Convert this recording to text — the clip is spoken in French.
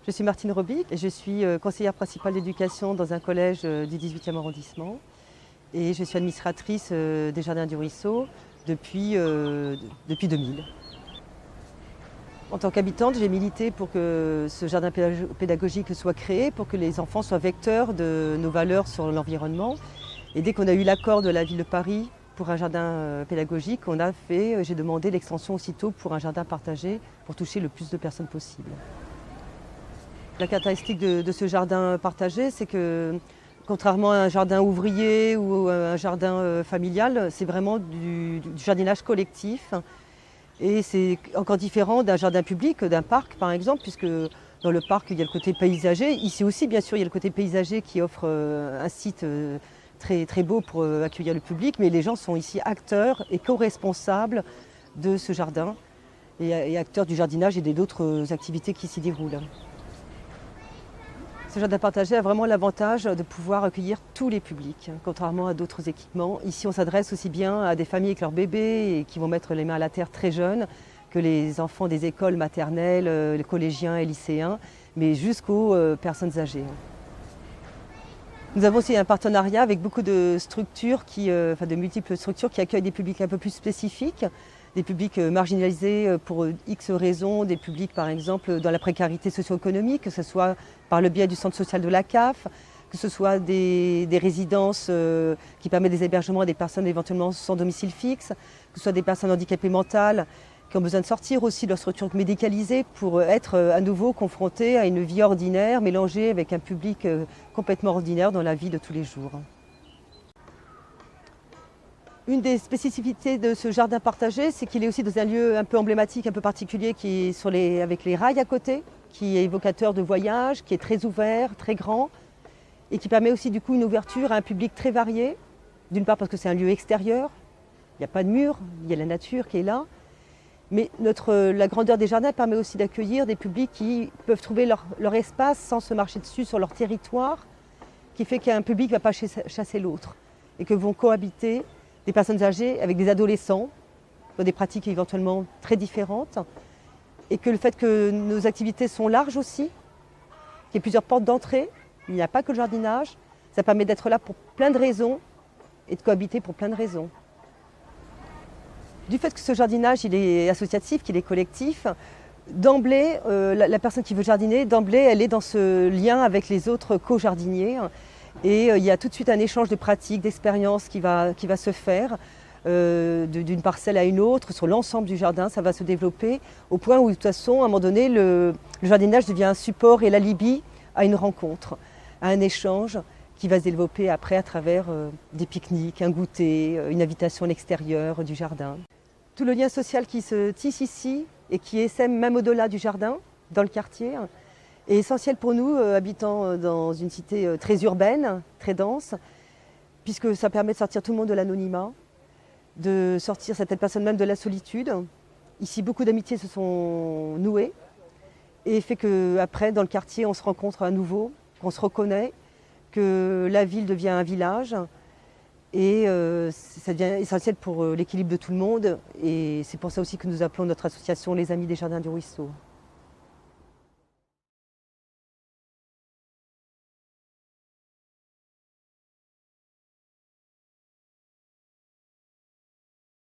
Je suis Martine Robic et je suis conseillère principale d'éducation dans un collège du 18e arrondissement. Et je suis administratrice des Jardins du Ruisseau depuis 2000. En tant qu'habitante, j'ai milité pour que ce jardin pédagogique soit créé, pour que les enfants soient vecteurs de nos valeurs sur l'environnement. Et dès qu'on a eu l'accord de la ville de Paris pour un jardin pédagogique, j'ai demandé l'extension aussitôt pour un jardin partagé pour toucher le plus de personnes possible. La caractéristique de ce jardin partagé, c'est que contrairement à un jardin ouvrier ou un jardin familial, c'est vraiment du jardinage collectif. Et c'est encore différent d'un jardin public, d'un parc par exemple, puisque dans le parc il y a le côté paysager. Ici aussi bien sûr il y a le côté paysager qui offre un site très, très beau pour accueillir le public, mais les gens sont ici acteurs et co-responsables de ce jardin et acteurs du jardinage et d'autres activités qui s'y déroulent. Ce jardin partagé a vraiment l'avantage de pouvoir accueillir tous les publics, contrairement à d'autres équipements. Ici, on s'adresse aussi bien à des familles avec leurs bébés et qui vont mettre les mains à la terre très jeunes que les enfants des écoles maternelles, les collégiens et lycéens, mais jusqu'aux personnes âgées. Nous avons aussi un partenariat avec beaucoup de structures, de multiples structures qui accueillent des publics un peu plus spécifiques, des publics marginalisés pour X raisons, des publics par exemple dans la précarité socio-économique, que ce soit par le biais du centre social de la CAF, que ce soit des résidences qui permettent des hébergements à des personnes éventuellement sans domicile fixe, que ce soit des personnes handicapées mentales qui ont besoin de sortir aussi de leur structure médicalisée pour être à nouveau confrontées à une vie ordinaire mélangée avec un public complètement ordinaire dans la vie de tous les jours. Une des spécificités de ce jardin partagé, c'est qu'il est aussi dans un lieu un peu emblématique, un peu particulier, qui est avec les rails à côté, qui est évocateur de voyage, qui est très ouvert, très grand, et qui permet aussi du coup une ouverture à un public très varié. D'une part parce que c'est un lieu extérieur, il n'y a pas de mur, il y a la nature qui est là. Mais la grandeur des jardins permet aussi d'accueillir des publics qui peuvent trouver leur espace sans se marcher dessus sur leur territoire, qui fait qu'un public ne va pas chasser l'autre, et que vont cohabiter des personnes âgées avec des adolescents, dans des pratiques éventuellement très différentes, et que le fait que nos activités sont larges aussi, qu'il y ait plusieurs portes d'entrée, il n'y a pas que le jardinage, ça permet d'être là pour plein de raisons et de cohabiter pour plein de raisons. Du fait que ce jardinage il est associatif, qu'il est collectif, d'emblée, la personne qui veut jardiner, d'emblée, elle est dans ce lien avec les autres co-jardiniers. Et il y a tout de suite un échange de pratiques, d'expériences qui va se faire d'une parcelle à une autre, sur l'ensemble du jardin, ça va se développer au point où de toute façon, à un moment donné, le jardinage devient un support et l'alibi à une rencontre, à un échange qui va se développer après à travers des pique-niques, un goûter, une invitation à l'extérieur du jardin. Tout le lien social qui se tisse ici et qui essaime même au-delà du jardin, dans le quartier, est essentiel pour nous, habitant dans une cité très urbaine, très dense, puisque ça permet de sortir tout le monde de l'anonymat, de sortir certaines personnes même de la solitude. Ici, beaucoup d'amitiés se sont nouées et fait qu'après, dans le quartier, on se rencontre à nouveau, qu'on se reconnaît, que la ville devient un village et ça devient essentiel pour l'équilibre de tout le monde. Et c'est pour ça aussi que nous appelons notre association les Amis des Jardins du Ruisseau.